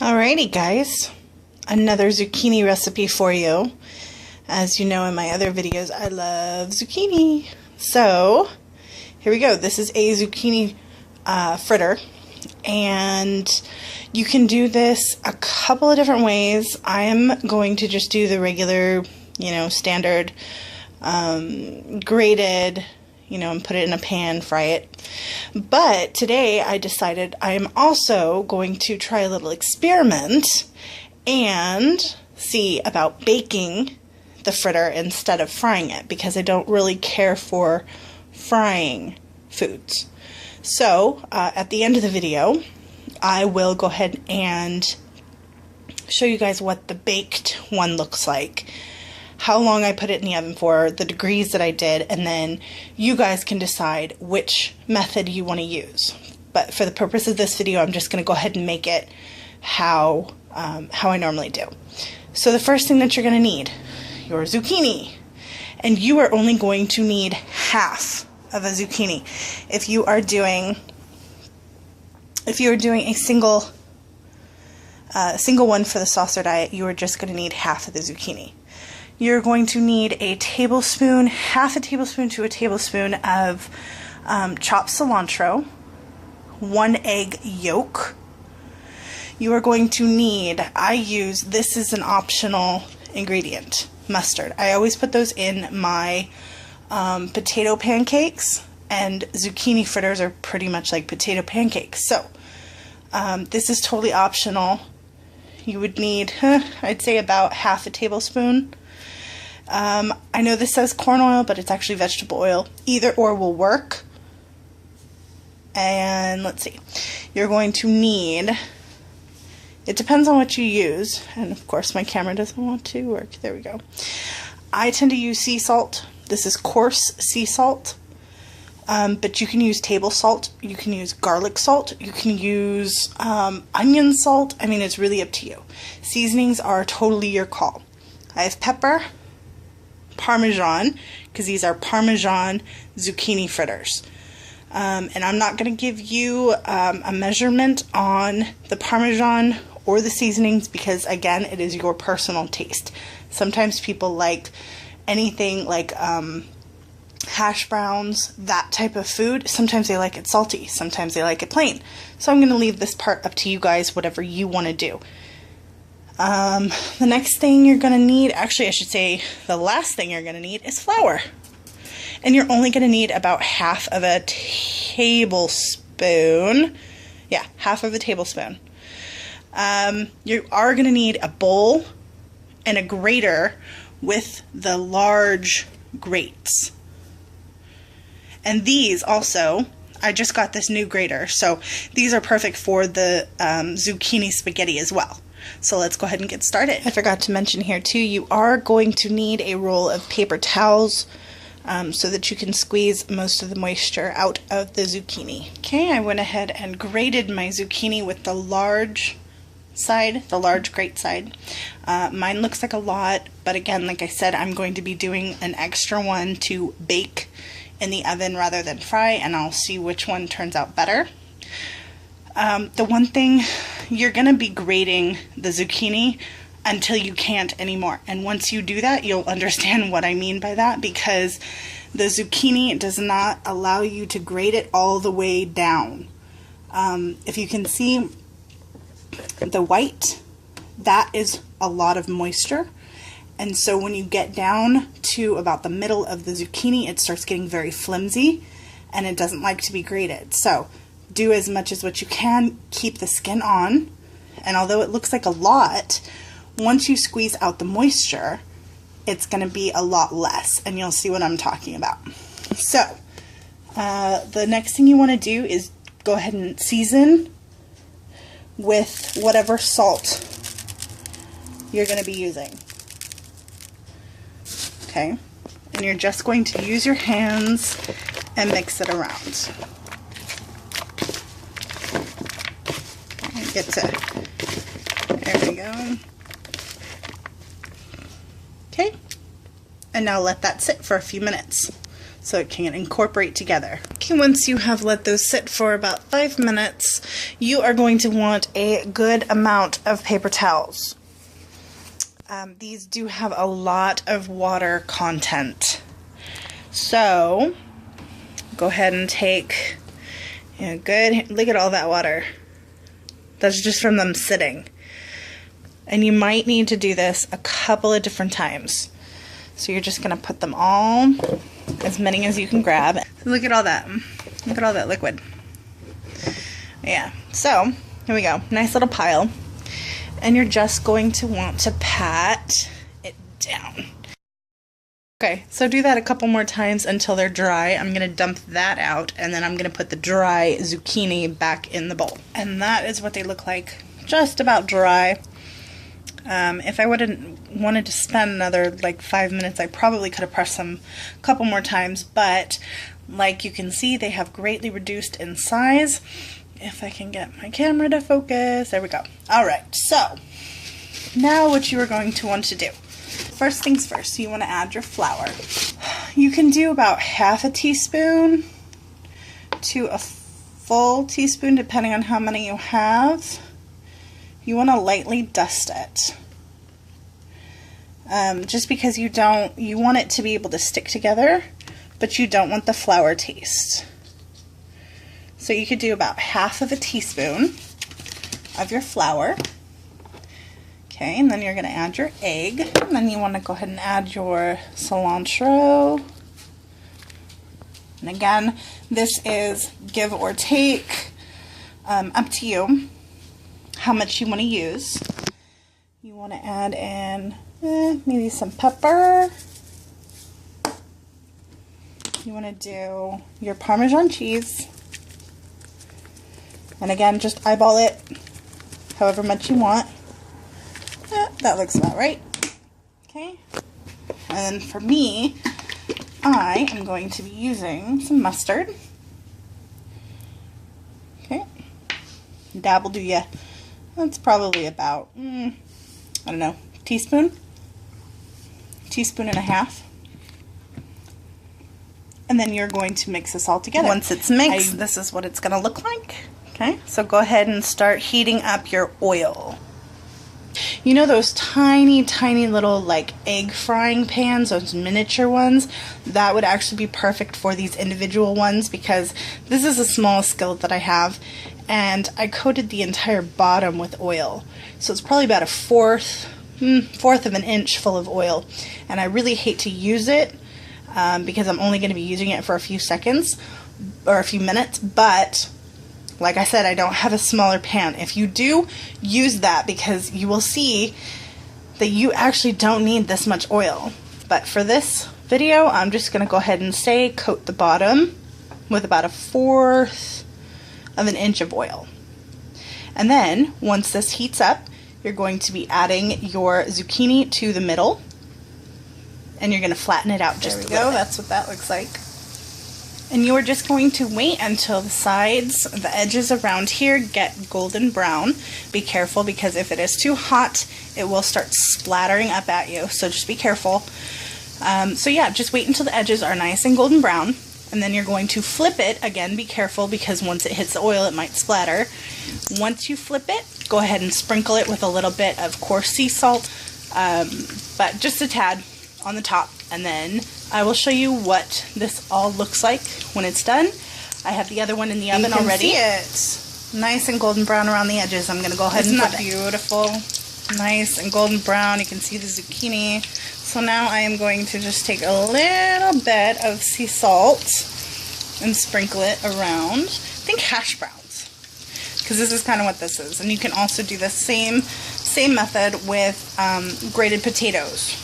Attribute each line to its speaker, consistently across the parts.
Speaker 1: Alrighty guys, another zucchini recipe for you. As you know in my other videos, I love zucchini. So, here we go. This is a zucchini fritter. And you can do this a couple of different ways. I am going to just do the regular, standard grated, and put it in a pan, fry it. But today I decided I am also going to try a little experiment and see about baking the fritter instead of frying it, because I don't really care for frying foods. So at the end of the video, I will go ahead and show you guys what the baked one looks like, how long I put it in the oven for, the degrees that I did, and then you guys can decide which method you want to use. But for the purpose of this video, I'm just going to go ahead and make it how I normally do. So the first thing that you're going to need, your zucchini. And you are only going to need half of a zucchini. If you are doing a single one for the saucer diet, you are just going to need half of the zucchini. You're going to need a tablespoon, half a tablespoon to a tablespoon of chopped cilantro, 1 egg yolk. You are going to need, this is an optional ingredient, mustard. I always put those in my potato pancakes, and zucchini fritters are pretty much like potato pancakes. So this is totally optional. You would need, I'd say about half a tablespoon. I know this says corn oil, but it's actually vegetable oil. Either or will work. And let's see, you're going to need, it depends on what you use, and of course my camera doesn't want to work. There we go. I tend to use sea salt. This is coarse sea salt, but you can use table salt, you can use garlic salt, you can use onion salt. I mean, it's really up to you. Seasonings are totally your call. I have pepper, Parmesan, because these are Parmesan zucchini fritters. And I'm not going to give you a measurement on the Parmesan or the seasonings, because again, it is your personal taste. Sometimes people like anything like hash browns, that type of food. Sometimes they like it salty, sometimes they like it plain. So I'm going to leave this part up to you guys, whatever you want to do. The next thing you're going to need, actually I should say the last thing you're going to need is flour. And you're only going to need about half of a tablespoon. Yeah, half of a tablespoon. You are going to need a bowl and a grater with the large grates. And these also, I just got this new grater, so these are perfect for the zucchini spaghetti as well. So let's go ahead and get started. I forgot to mention here too, you are going to need a roll of paper towels so that you can squeeze most of the moisture out of the zucchini. Okay, I went ahead and grated my zucchini with the large side, the large grate side. Mine looks like a lot, but again, like I said, I'm going to be doing an extra one to bake in the oven rather than fry, and I'll see which one turns out better. The one thing, you're going to be grating the zucchini until you can't anymore. And once you do that, you'll understand what I mean by that, because the zucchini does not allow you to grate it all the way down. If you can see the white, that is a lot of moisture. And so when you get down to about the middle of the zucchini, it starts getting very flimsy and it doesn't like to be grated. So do as much as what you can, keep the skin on, and although it looks like a lot, once you squeeze out the moisture, it's going to be a lot less, and you'll see what I'm talking about. So the next thing you want to do is go ahead and season with whatever salt you're going to be using. Okay, and you're just going to use your hands and mix it around. Get to, there we go. Okay, and now let that sit for a few minutes. so it can incorporate together. Okay, once you have let those sit for about 5 minutes, you are going to want a good amount of paper towels. These do have a lot of water content. So, go ahead and take, good, look at all that water. That's just from them sitting. And you might need to do this a couple of different times. So you're just going to put them all, as many as you can grab. Look at all that. Look at all that liquid. Yeah, so here we go. Nice little pile. And you're just going to want to pat it down. Okay, so do that a couple more times until they're dry. I'm going to dump that out, and then I'm going to put the dry zucchini back in the bowl. And that is what they look like, just about dry. If I wanted to spend another like 5 minutes, I probably could have pressed them a couple more times, but like you can see, they have greatly reduced in size. If I can get my camera to focus, there we go. Alright, so now what you are going to want to do. First things first, you want to add your flour. You can do about half a teaspoon to a full teaspoon depending on how many you have. You want to lightly dust it. Just because you want it to be able to stick together, but you don't want the flour taste. So you could do about half of a teaspoon of your flour. Okay, and then you're going to add your egg, and then you want to go ahead and add your cilantro. And again, this is give or take, up to you how much you want to use. You want to add in maybe some pepper. You want to do your Parmesan cheese. And again, just eyeball it however much you want. That looks about right. Okay. And for me, I am going to be using some mustard. Okay. Dabble do ya. That's probably about, I don't know, teaspoon and a half. And then you're going to mix this all together. Once it's mixed, this is what it's going to look like. Okay, so go ahead and start heating up your oil. You know those tiny, tiny little like egg frying pans, those miniature ones? That would actually be perfect for these individual ones because this is a small skillet that I have, and I coated the entire bottom with oil. So it's probably about a fourth of an inch full of oil, and I really hate to use it because I'm only going to be using it for a few seconds or a few minutes, but like I said, I don't have a smaller pan. If you do, use that because you will see that you actually don't need this much oil. But for this video, I'm just going to go ahead and say coat the bottom with about a fourth of an inch of oil. And then, once this heats up, you're going to be adding your zucchini to the middle. And you're going to flatten it out just a little bit. That's what that looks like. And you are just going to wait until the sides, the edges around here get golden brown. Be careful because if it is too hot, it will start splattering up at you. So just be careful. So yeah, just wait until the edges are nice and golden brown. And then you're going to flip it. Again, be careful because once it hits the oil, it might splatter. Once you flip it, go ahead and sprinkle it with a little bit of coarse sea salt, but just a tad on the top. And then I will show you what this all looks like when it's done. I have the other one in the oven already. You can see it nice and golden brown around the edges. I'm going to go ahead and flip it. Isn't that beautiful? Nice and golden brown. You can see the zucchini. So now I am going to just take a little bit of sea salt and sprinkle it around. Think hash browns, because this is kind of what this is. And you can also do the same method with grated potatoes.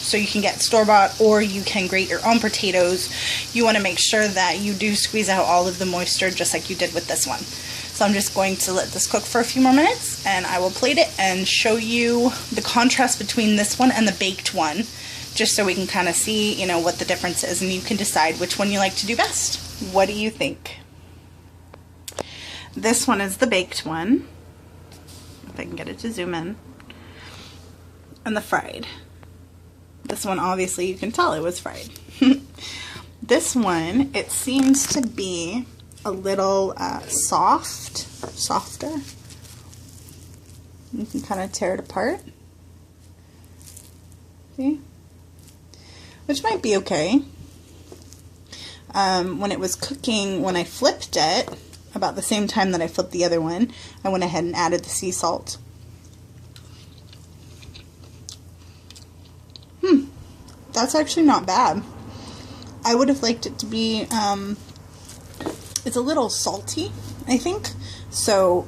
Speaker 1: So you can get store-bought or you can grate your own potatoes. You want to make sure that you do squeeze out all of the moisture just like you did with this one. So I'm just going to let this cook for a few more minutes and I will plate it and show you the contrast between this one and the baked one, just so we can kind of see, you know, what the difference is and you can decide which one you like to do best. What do you think? This one is the baked one, if I can get it to zoom in, and the fried. This one, obviously, you can tell it was fried. This one, it seems to be a little softer. You can kind of tear it apart. See? Which might be okay. When it was cooking, when I flipped it, about the same time that I flipped the other one, I went ahead and added the sea salt. That's actually not bad. I would have liked it to be, it's a little salty, I think. So,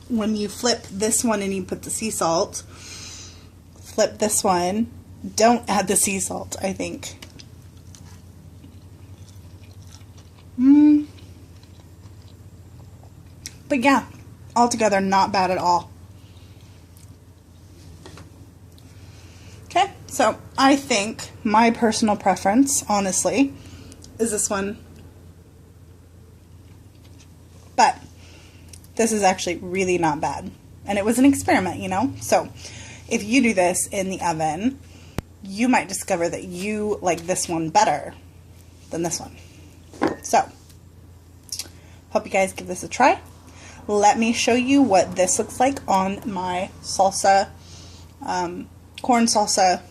Speaker 1: when you flip this one and you put the sea salt, flip this one, don't add the sea salt, I think. But yeah, altogether not bad at all. Okay, so I think my personal preference, honestly, is this one. But this is actually really not bad. And it was an experiment, you know? So if you do this in the oven, you might discover that you like this one better than this one. So, hope you guys give this a try. Let me show you what this looks like on my salsa, corn salsa,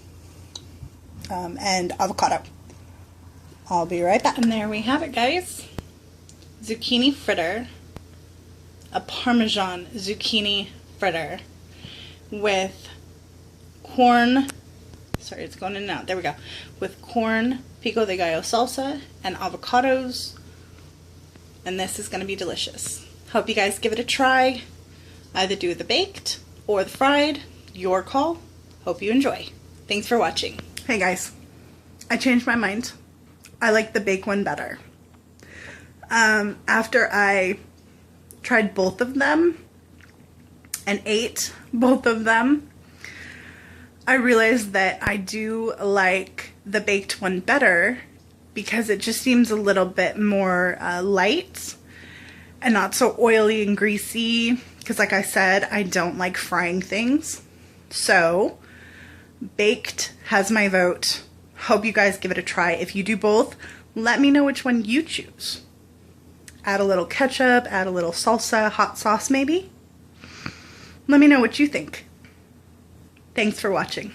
Speaker 1: and avocado. I'll be right back. And there we have it, guys. Zucchini fritter. A Parmesan zucchini fritter with corn, sorry, it's going in and out, there we go, with corn pico de gallo salsa and avocados, and this is going to be delicious. Hope you guys give it a try. Either do the baked or the fried, your call. Hope you enjoy. Thanks for watching. Hey guys, I changed my mind. I like the baked one better. After I tried both of them and ate both of them, I realized that I do like the baked one better because it just seems a little bit more light and not so oily and greasy, because like I said, I don't like frying things. So baked has my vote. Hope you guys give it a try. If you do both, let me know which one you choose. Add a little ketchup, add a little salsa, hot sauce maybe. Let me know what you think. Thanks for watching.